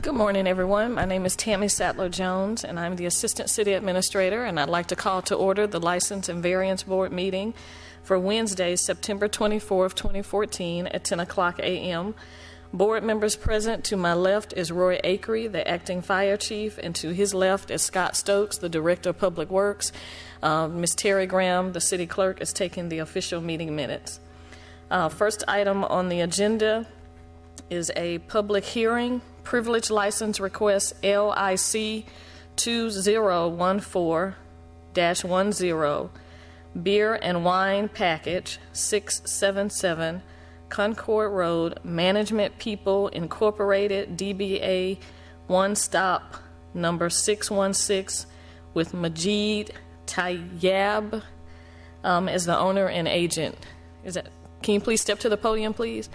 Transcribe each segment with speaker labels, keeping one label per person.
Speaker 1: Good morning, everyone. My name is Tammy Sattler-Jones, and I'm the Assistant City Administrator, and I'd like to call to order the License and Variance Board meeting for Wednesday, September 24th, 2014 at 10 o'clock a.m. Board members present to my left is Roy Akery, the Acting Fire Chief, and to his left is Scott Stokes, the Director of Public Works. Ms. Terry Graham, the City Clerk, is taking the official meeting minutes. First item on the agenda is a public hearing, privilege license request LIC 2014-10, beer and wine package 677, Concord Road, Management People Incorporated, DBA One Stop, number 616, with Majid Tayyab as the owner and agent. Can you please step to the podium, please?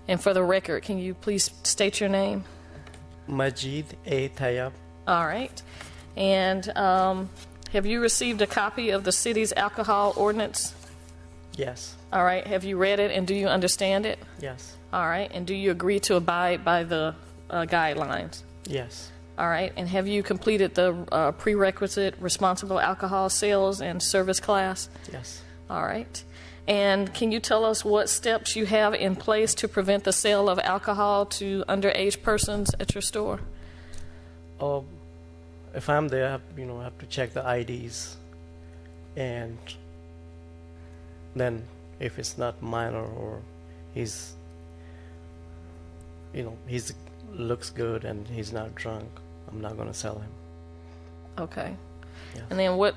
Speaker 1: And for the record, can you please state your name?
Speaker 2: Majid A. Tayyab.
Speaker 1: All right. And have you received a copy of the city's alcohol ordinance?
Speaker 2: Yes.
Speaker 1: All right. Have you read it, and do you understand it?
Speaker 2: Yes.
Speaker 1: All right. And do you agree to abide by the guidelines?
Speaker 2: Yes.
Speaker 1: All right. And have you completed the prerequisite responsible alcohol sales and service class?
Speaker 2: Yes.
Speaker 1: All right. And can you tell us what steps you have in place to prevent the sale of alcohol to underage persons at your store?
Speaker 2: If I'm there, I have to check the IDs, and then if it's not minor or he's looks good and he's not drunk, I'm not going to sell him.
Speaker 1: Okay.
Speaker 2: Yes.
Speaker 1: And then what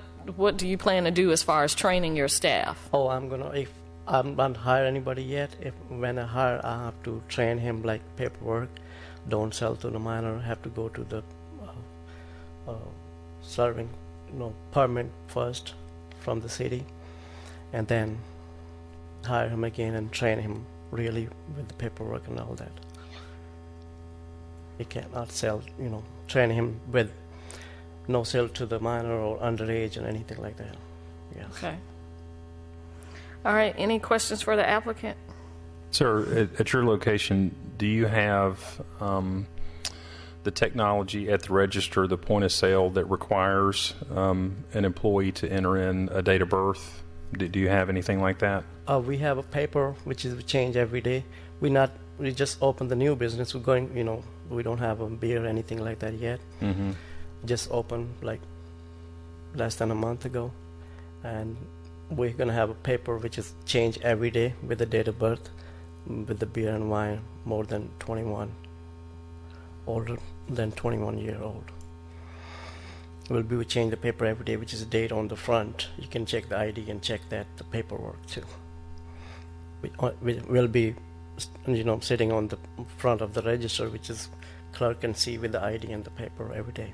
Speaker 1: do you plan to do as far as training your staff?
Speaker 2: If I'm not hire anybody yet, when I hire, I have to train him like paperwork. Don't sell to the minor. Have to go to the serving, permit first from the city, and then hire him again and train him really with the paperwork and all that. He cannot sell, train him with no sale to the minor or underage or anything like that. Yes.
Speaker 1: Okay. All right. Any questions for the applicant?
Speaker 3: Sir, at your location, do you have the technology at the register, the point of sale, that requires an employee to enter in a date of birth? Do you have anything like that?
Speaker 2: We have a paper which is change every day. We just opened the new business. We're going, we don't have a beer or anything like that yet.
Speaker 3: Mm-hmm.
Speaker 2: Just opened like less than a month ago, and we're gonna have a paper which is changed every day with the date of birth, with the beer and wine more than 21, older than 21 year old. We change the paper every day, which is a date on the front. You can check the ID and check the paperwork too. We will be, sitting on the front of the register, which is clerk can see with the ID and the paper every day.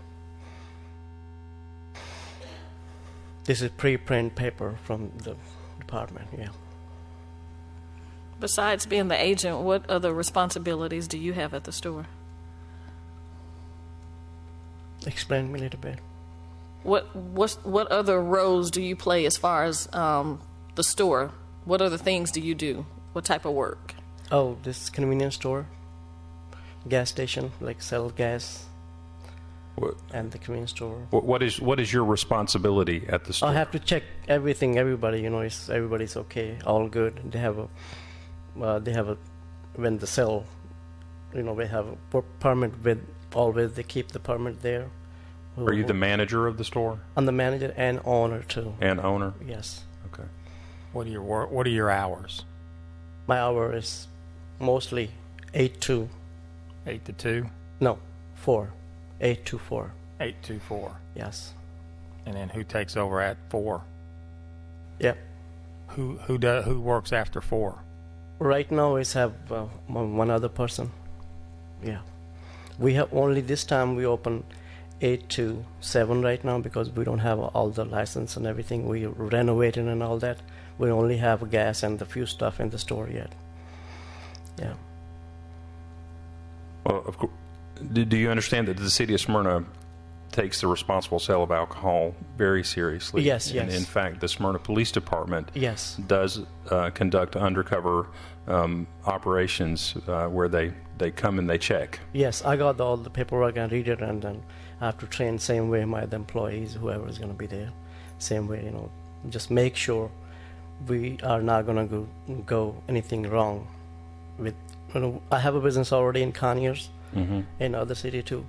Speaker 2: This is pre-print paper from the department, yeah.
Speaker 1: Besides being the agent, what other responsibilities do you have at the store?
Speaker 2: Explain me a little bit.
Speaker 1: What other roles do you play as far as the store? What other things do you do? What type of work?
Speaker 2: This convenience store, gas station, like sell gas. And the convenience store.
Speaker 3: What is your responsibility at the store?
Speaker 2: I have to check everything. Everybody, everybody's okay, all good. They have when they sell, they have a permit with. Always they keep the permit there.
Speaker 3: Are you the manager of the store?
Speaker 2: I'm the manager and owner too.
Speaker 3: And owner?
Speaker 2: Yes.
Speaker 3: Okay.
Speaker 4: What are your hours?
Speaker 2: My hour is mostly 8 to
Speaker 4: 2.
Speaker 2: No, 4. 8 to 4.
Speaker 4: 8 to 4.
Speaker 2: Yes.
Speaker 4: And then who takes over at 4?
Speaker 2: Yep.
Speaker 4: Who works after 4?
Speaker 2: Right now we have one other person. Yeah. We have only this time we open 8 to 7 right now because we don't have all the license and everything. We renovated and all that. We only have gas and the few stuff in the store yet. Yeah.
Speaker 3: Well, of course. Do you understand that the city of Smyrna takes the responsible sale of alcohol very seriously.
Speaker 2: Yes,
Speaker 3: And
Speaker 2: yes.
Speaker 3: in fact, the Smyrna Police Department
Speaker 2: Yes.
Speaker 3: does conduct undercover operations where they come and they check.
Speaker 2: Yes, I got all the paperwork and read it, and then I have to train same way the employees, whoever is going to be there, same way, just make sure we are not going to go anything wrong with, I have a business already in Conyers, in other city too.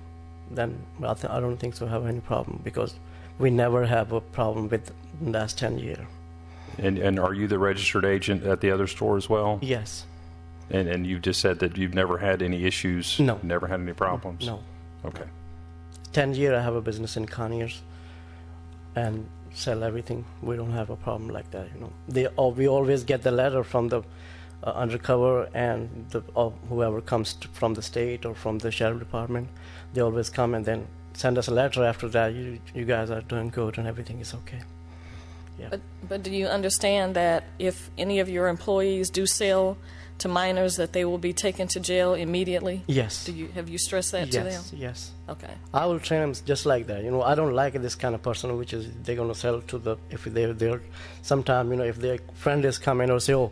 Speaker 2: Then I don't think so have any problem, because we never have a problem with the last 10 years.
Speaker 3: And are you the registered agent at the other store as well?
Speaker 2: Yes.
Speaker 3: And you just said that you've never had any issues?
Speaker 2: No.
Speaker 3: Never had any problems?
Speaker 2: No.
Speaker 3: Okay.
Speaker 2: 10 years I have a business in Conyers and sell everything. We don't have a problem like that, we always get the letter from the undercover and whoever comes from the state or from the sheriff department. They always come and then send us a letter after that. You guys are doing good and everything is okay. Yeah.
Speaker 1: But do you understand that if any of your employees do sell to minors, that they will be taken to jail immediately?
Speaker 2: Yes.
Speaker 1: Have you stressed that to them?
Speaker 2: Yes.
Speaker 1: Okay.
Speaker 2: I will train them just like that. I don't like this kind of person which is they're gonna sell to if they're sometime if their friend is coming or say, oh,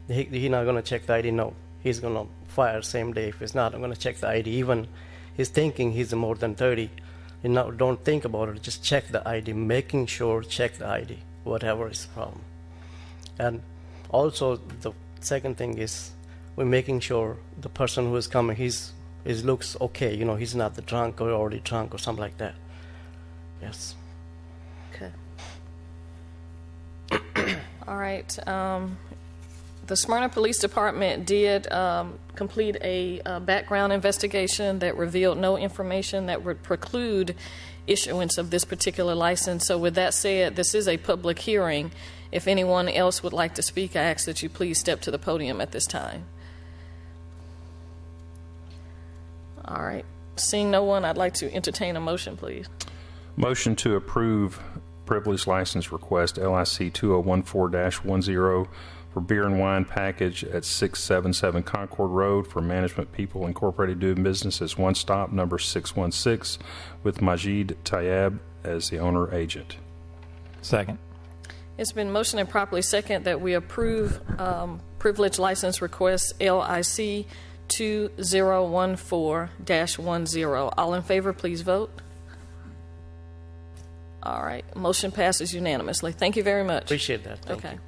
Speaker 2: he's not gonna check the ID. No, he's gonna fire same day. If it's not, I'm gonna check the ID. Even he's thinking he's more than 30. Don't think about it. Just check the ID. Making sure check the ID, whatever is the problem. And also the second thing is we're making sure the person who is coming looks okay. He's not the drunk or already drunk or something like that. Yes.
Speaker 1: Okay. All right. The Smyrna Police Department did complete a background investigation that revealed no information that would preclude issuance of this particular license. So with that said, this is a public hearing. If anyone else would like to speak, I ask that you please step to the podium at this time. All right. Seeing no one, I'd like to entertain a motion, please.
Speaker 3: Motion to approve privilege license request LIC 2014-10 for beer and wine package at 677 Concord Road for Management People Incorporated doing business as One Stop number 616 with Majid Tayeb as the owner agent.
Speaker 4: Second.
Speaker 1: It's been motioned and properly second that we approve privilege license request LIC 2014-10. All in favor, please vote. All right. Motion passes unanimously. Thank you very much.
Speaker 2: Appreciate that. Thank
Speaker 1: Okay.
Speaker 2: you.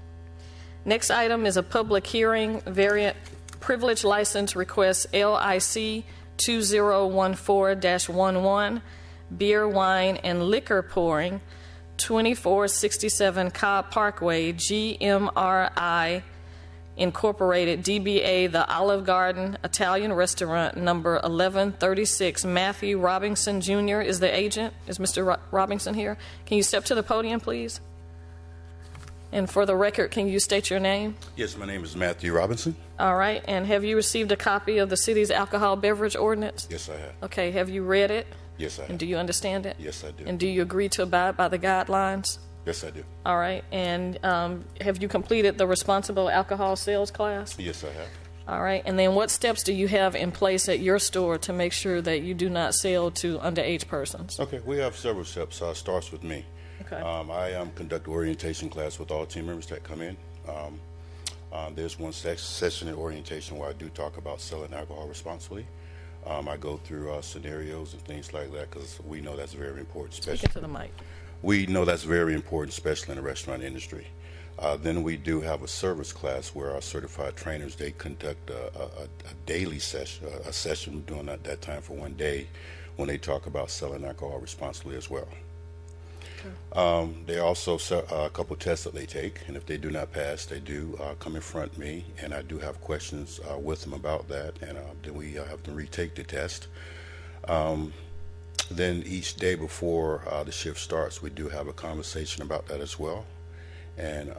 Speaker 1: Next item is a public hearing, variant privilege license request LIC 2014-11, beer, wine, and liquor pouring, 2467 Cobb Parkway, GMRI Incorporated, DBA The Olive Garden Italian Restaurant, number 1136. Matthew Robinson Jr. is the agent. Is Mr. Robinson here? Can you step to the podium, please? And for the record, can you state your name?
Speaker 5: Yes, my name is Matthew Robinson.
Speaker 1: All right. And have you received a copy of the city's alcohol beverage ordinance?
Speaker 5: Yes, I have.
Speaker 1: Okay. Have you read it?
Speaker 5: Yes, I have.
Speaker 1: And do you understand it?
Speaker 5: Yes, I do.
Speaker 1: And do you agree to abide by the guidelines?
Speaker 5: Yes, I do.
Speaker 1: All right. And have you completed the responsible alcohol sales class?
Speaker 5: Yes, I have.
Speaker 1: All right. And then what steps do you have in place at your store to make sure that you do not sell to underage persons?
Speaker 5: Okay, we have several steps. It starts with me.
Speaker 1: Okay.
Speaker 5: I conduct orientation class with all team members that come in. There's one session in orientation where I do talk about selling alcohol responsibly. I go through scenarios and things like that because we know that's very important.
Speaker 1: Speak into the mic.
Speaker 5: We know that's very important, especially in the restaurant industry. Then we do have a service class where our certified trainers, they conduct a daily session, a session during that time for one day when they talk about selling alcohol responsibly as well. They also a couple tests that they take, and if they do not pass, they do come in front of me, and I do have questions with them about that, and then we have them retake the test. Then each day before the shift starts, we do have a conversation about that as well. And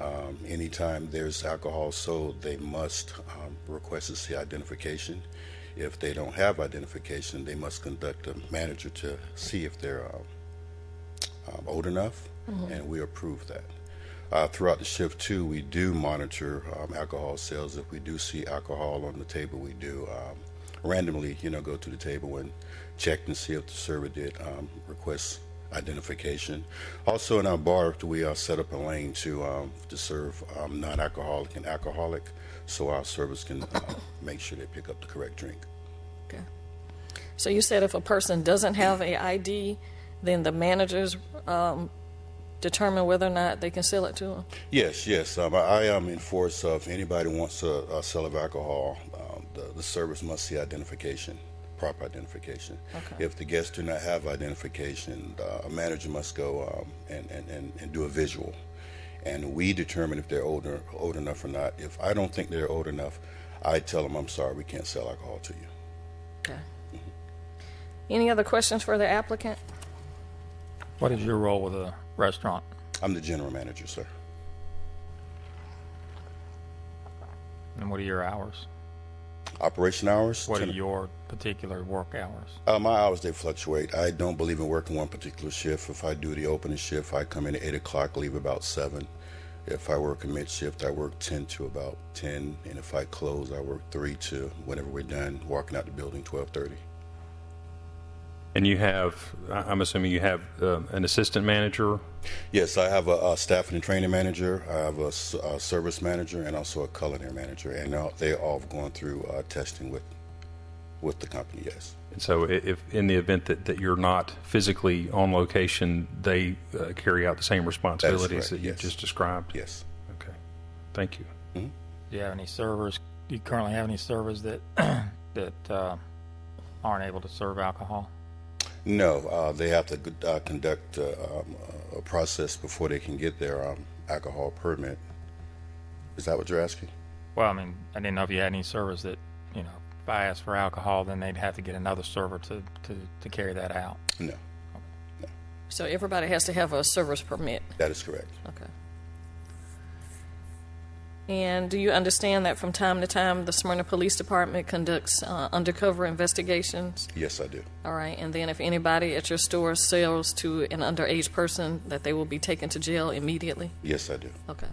Speaker 5: anytime there's alcohol sold, they must request to see identification. If they don't have identification, they must conduct a manager to see if they're old enough, and we approve that. Throughout the shift too, we do monitor alcohol sales. If we do see alcohol on the table, we do randomly, go to the table and check and see if the server did request identification. Also in our bar, we set up a lane to serve non-alcoholic and alcoholic, so our servers can make sure they pick up the correct drink.
Speaker 1: Okay. So you said if a person doesn't have a ID, then the managers determine whether or not they can sell it to them?
Speaker 5: Yes, yes. I am enforce if anybody wants a sell of alcohol, the servers must see identification, proper identification.
Speaker 1: Okay.
Speaker 5: If the guests do not have identification, a manager must go and do a visual. And we determine if they're old enough or not. If I don't think they're old enough, I tell them, I'm sorry, we can't sell alcohol to you.
Speaker 1: Okay. Any other questions for the applicant?
Speaker 4: What is your role with the restaurant?
Speaker 5: I'm the general manager, sir.
Speaker 4: And what are your hours?
Speaker 5: Operation hours?
Speaker 4: What are your particular work hours?
Speaker 5: My hours, they fluctuate. I don't believe in working one particular shift. If I do the opening shift, I come in at 8 o'clock, leave about 7. If I work a mid shift, I work 10 to about 10. And if I close, I work 3 to whenever we're done, walking out the building, 12:30.
Speaker 3: And you have, I'm assuming you have an assistant manager?
Speaker 5: Yes, I have a staff and training manager. I have a service manager and also a culinary manager. And they're all going through testing with the company, yes.
Speaker 3: And so if in the event that you're not physically on location, they carry out the same responsibilities that you
Speaker 5: yes.
Speaker 3: just described?
Speaker 5: Yes.
Speaker 3: Okay. Thank you.
Speaker 5: Mm-hmm.
Speaker 4: Do you have any servers? Do you currently have any servers that aren't able to serve alcohol?
Speaker 5: No, they have to conduct a process before they can get their alcohol permit. Is that what you're asking?
Speaker 4: Well, I mean, I didn't know if you had any servers that, if I asked for alcohol, then they'd have to get another server to carry that out.
Speaker 5: No.
Speaker 1: So everybody has to have a server's permit?
Speaker 5: That is correct.
Speaker 1: Okay. And do you understand that from time to time the Smyrna Police Department conducts undercover investigations?
Speaker 5: Yes, I do.
Speaker 1: All right. And then if anybody at your store sells to an underage person, that they will be taken to jail immediately?
Speaker 5: Yes, I do.
Speaker 1: Okay.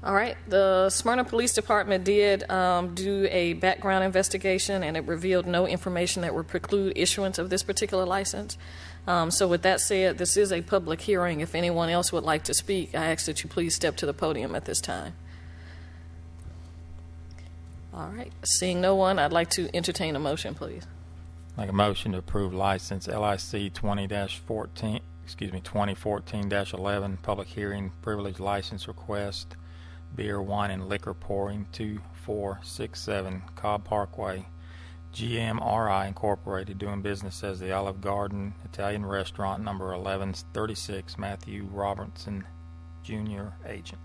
Speaker 1: All right. The Smyrna Police Department did do a background investigation, and it revealed no information that would preclude issuance of this particular license. So with that said, this is a public hearing. If anyone else would like to speak, I ask that you please step to the podium at this time. All right. Seeing no one, I'd like to entertain a motion, please.
Speaker 4: Make a motion to approve license LIC 2014-11, public hearing, privilege license request, beer, wine, and liquor pouring, 2467 Cobb Parkway, GMRI Incorporated, doing business as the Olive Garden Italian Restaurant, number 1136, Matthew Robertson, Jr., agent.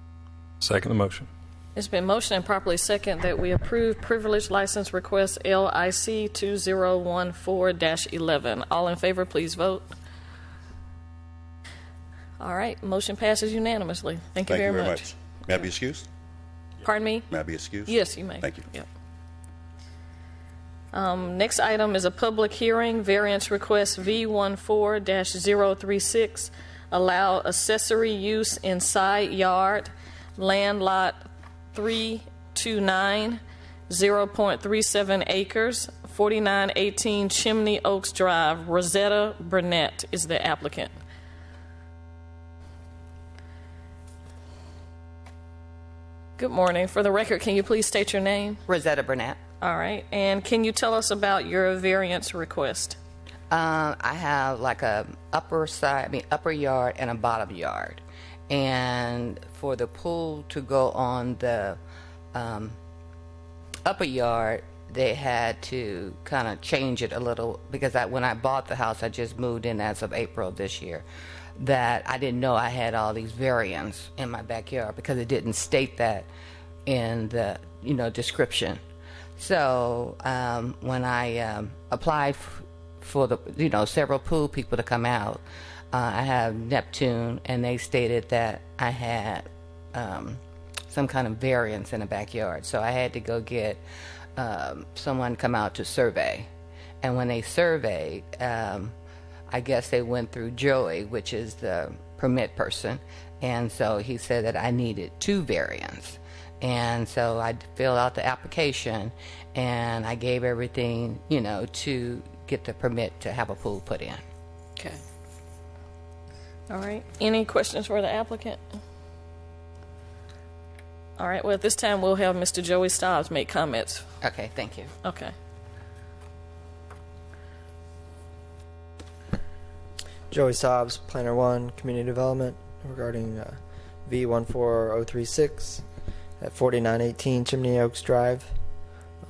Speaker 3: Second the motion.
Speaker 1: It's been motioned and properly second that we approve privilege license request LIC 2014-11. All in favor, please vote. All right. Motion passes unanimously. Thank you very much.
Speaker 5: May I be excused?
Speaker 1: Pardon me?
Speaker 5: May I be excused?
Speaker 1: Yes, you may.
Speaker 5: Thank you.
Speaker 1: Yep. Next item is a public hearing, variance request V14-036, allow accessory use in side yard, land lot 329, 0.37 acres, 4918 Chimney Oaks Drive. Rosetta Burnett is the applicant. Good morning. For the record, can you please state your name?
Speaker 6: Rosetta Burnett.
Speaker 1: All right. And can you tell us about your variance request?
Speaker 6: I have like a upper yard and a bottom yard. And for the pool to go on the upper yard, they had to kind of change it a little because when I bought the house, I just moved in as of April of this year, that I didn't know I had all these variants in my backyard because it didn't state that in the description. So when I applied for the several pool people to come out, I have Neptune, and they stated that I had some kind of variance in the backyard. So I had to go get someone come out to survey. And when they surveyed, I guess they went through Joey, which is the permit person, and so he said that I needed 2 variants. And so I filled out the application, and I gave everything, to get the permit to have a pool put in.
Speaker 1: Okay. All right. Any questions for the applicant? All right. Well, at this time, we'll have Mr. Joey Stobbs make comments.
Speaker 6: Okay, thank you.
Speaker 1: Okay.
Speaker 7: Joey Stobbs, Planner 1, Community Development, regarding V14036 at 4918 Chimney Oaks Drive.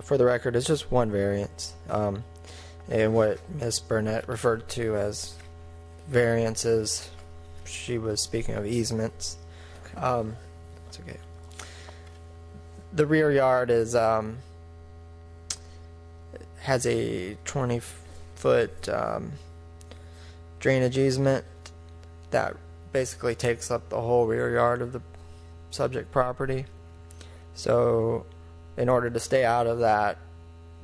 Speaker 7: For the record, it's just one variance. And what Ms. Burnett referred to as variances, she was speaking of easements. It's okay. The rear yard is has a 20-foot drainage easement that basically takes up the whole rear yard of the subject property. So in order to stay out of that,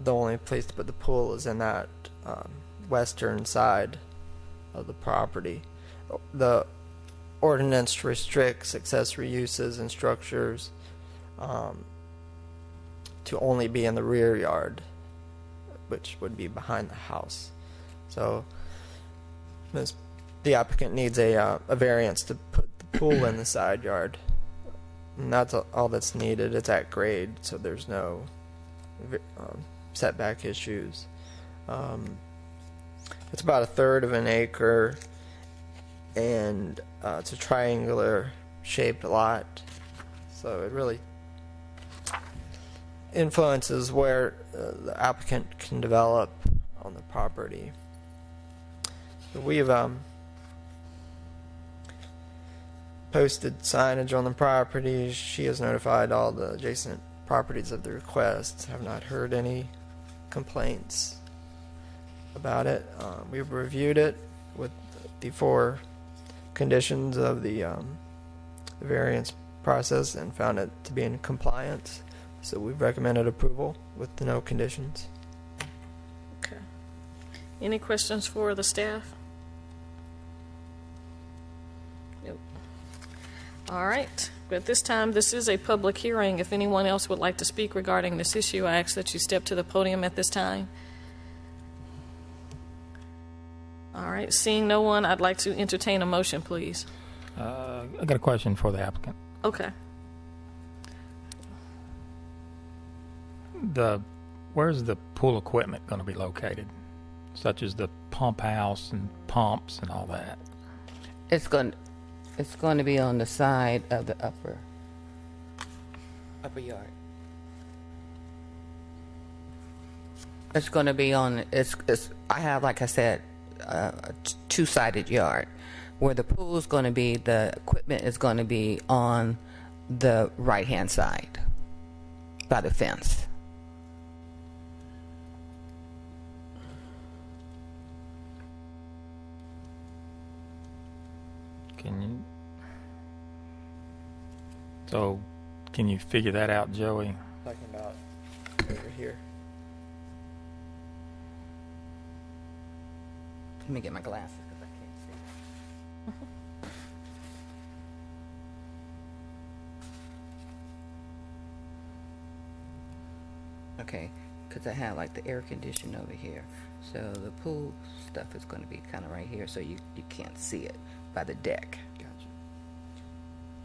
Speaker 7: the only place to put the pool is in that western side of the property. The ordinance restricts accessory uses and structures to only be in the rear yard, which would be behind the house. So the applicant needs a variance to put the pool in the side yard, and that's all that's needed. It's at grade, so there's no setback issues. It's about a third of an acre, and it's a triangular shaped lot, so it really influences where the applicant can develop on the property. So we've posted signage on the property. She has notified all the adjacent properties of the request. Have not heard any complaints about it. We've reviewed it with the 4 conditions of the variance process and found it to be in compliance. So we've recommended approval with the no conditions.
Speaker 1: Okay. Any questions for the staff? Nope. All right. But at this time, this is a public hearing. If anyone else would like to speak regarding this issue, I ask that you step to the podium at this time. All right. Seeing no one, I'd like to entertain a motion, please.
Speaker 4: I got a question for the applicant.
Speaker 1: Okay.
Speaker 4: Where's the pool equipment going to be located, such as the pump house and pumps and all that?
Speaker 6: It's going to be on the side of the upper yard. It's going to be on. I have, like I said, a 2-sided yard. Where the pool is going to be, the equipment is going to be on the right-hand side by the fence.
Speaker 4: Can you figure that out, Joey?
Speaker 7: Talking about over here.
Speaker 6: Let me get my glasses because I can't see. Okay, because I have like the air conditioner over here. So the pool stuff is going to be kind of right here, so you can't see it by the deck.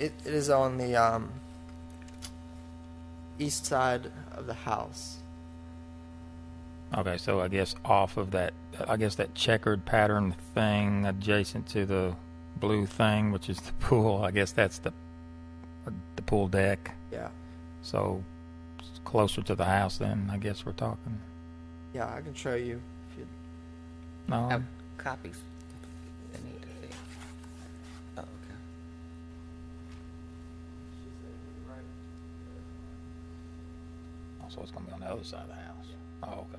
Speaker 7: It is on the east side of the house.
Speaker 4: Okay, so I guess off of that, that checkered pattern thing adjacent to the blue thing, which is the pool. I guess that's the pool deck.
Speaker 7: Yeah.
Speaker 4: So it's closer to the house then, I guess we're talking.
Speaker 7: Yeah, I can show you if you.
Speaker 4: No.
Speaker 6: I have copies. I need to see. Oh, okay.
Speaker 4: So it's going to be on the other side of the house. Oh, okay.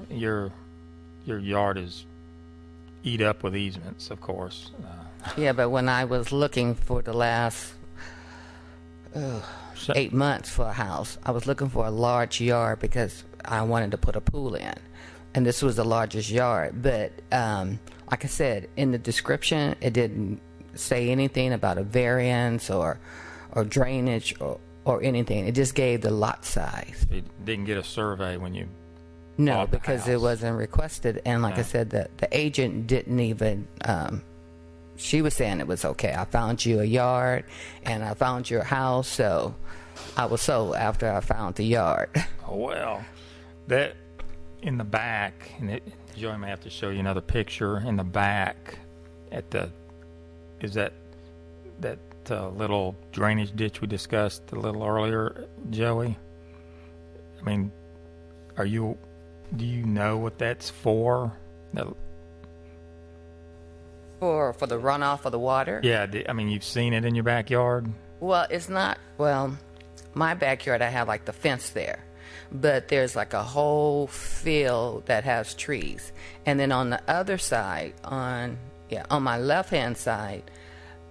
Speaker 4: Okay. Your yard is eat up with easements, of course.
Speaker 6: Yeah, but when I was looking for the last 8 months for a house, I was looking for a large yard because I wanted to put a pool in. And this was the largest yard. But like I said, in the description, it didn't say anything about a variance or drainage or anything. It just gave the lot size.
Speaker 4: You didn't get a survey when you
Speaker 6: No,
Speaker 4: bought the
Speaker 6: because it
Speaker 4: house?
Speaker 6: wasn't requested, and like I
Speaker 4: Yeah.
Speaker 6: said, the agent didn't even. She was saying it was okay. I found you a yard, and I found your house, so I was sold after I found the yard.
Speaker 4: Oh, well, that in the back, and Joey may have to show you another picture in the back. Is that little drainage ditch we discussed a little earlier, Joey? I mean, do you know what that's for?
Speaker 6: For the runoff of the water.
Speaker 4: Yeah, I mean, you've seen it in your backyard.
Speaker 6: Well, it's not. Well, my backyard, I have like the fence there, but there's like a whole field that has trees, and then on the other side, on my left hand side,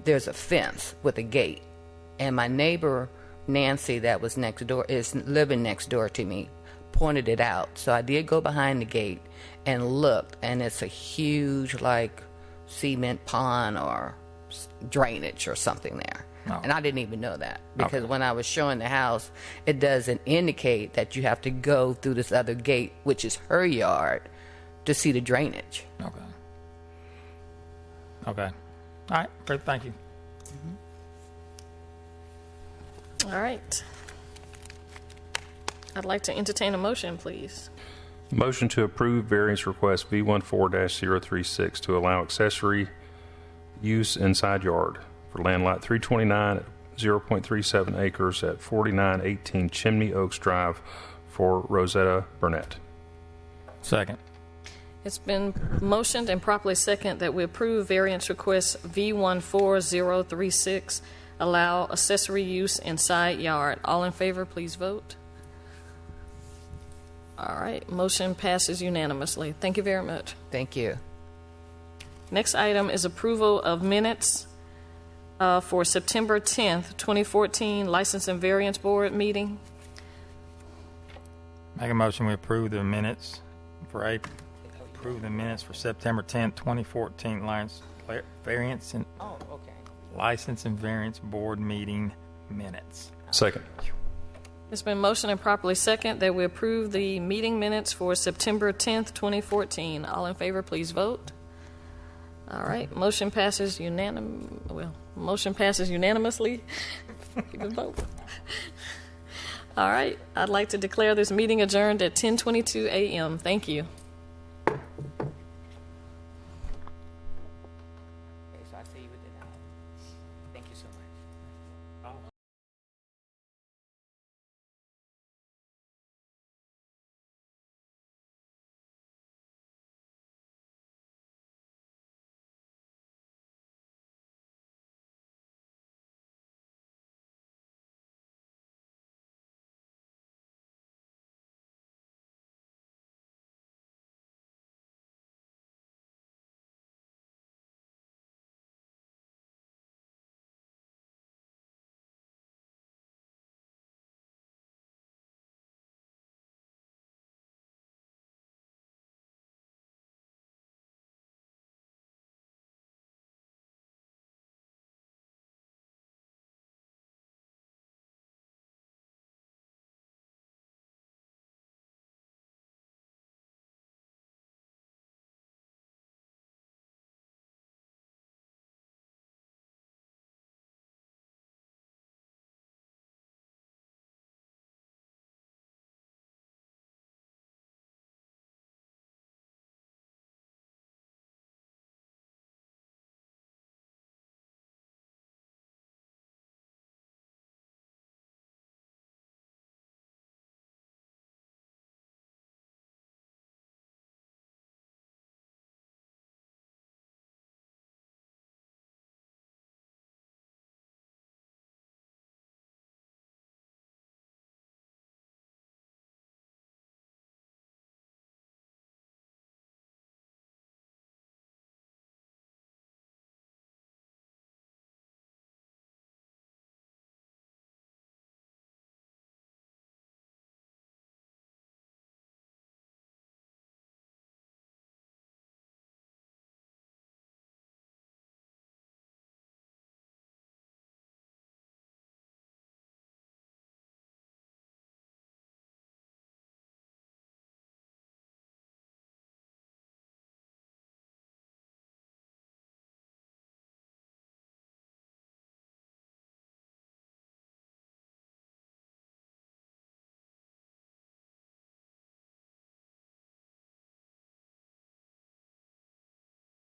Speaker 6: there's a fence with a gate, and my neighbor Nancy, that was next door, is living next door to me, pointed it out. So I did go behind the gate and looked, and it's a huge like cement pond or drainage or something there.
Speaker 4: Oh.
Speaker 6: And I didn't even know that, because
Speaker 4: Okay.
Speaker 6: when I was showing the house, it doesn't indicate that you have to go through this other gate, which is her yard, to see the drainage.
Speaker 4: Okay. All right. Great. Thank you.
Speaker 1: All right. I'd like to entertain a motion, please.
Speaker 3: Motion to approve variance request V14-036 to allow accessory use in side yard for land lot 329 at 0.37 acres at 4918 Chimney Oaks Drive for Rosetta Burnett.
Speaker 4: Second.
Speaker 1: It's been motioned and properly second that we approve variance request V14036, allow accessory use in side yard. All in favor, please vote. All right, motion passes unanimously. Thank you very much.
Speaker 6: Thank you.
Speaker 1: Next item is approval of minutes for September 10th, 2014 License and Variance Board meeting.
Speaker 4: Make a motion. We approve the minutes for September 10th, 2014 variance and
Speaker 6: Oh, okay.
Speaker 4: license and variance board meeting minutes.
Speaker 3: Second.
Speaker 1: It's been motioned and properly second that we approve the meeting minutes for September 10th, 2014. All in favor, please vote. All right, motion passes unanimously. You can vote. All right, I'd like to declare this meeting adjourned at 10:22 a.m. Thank you.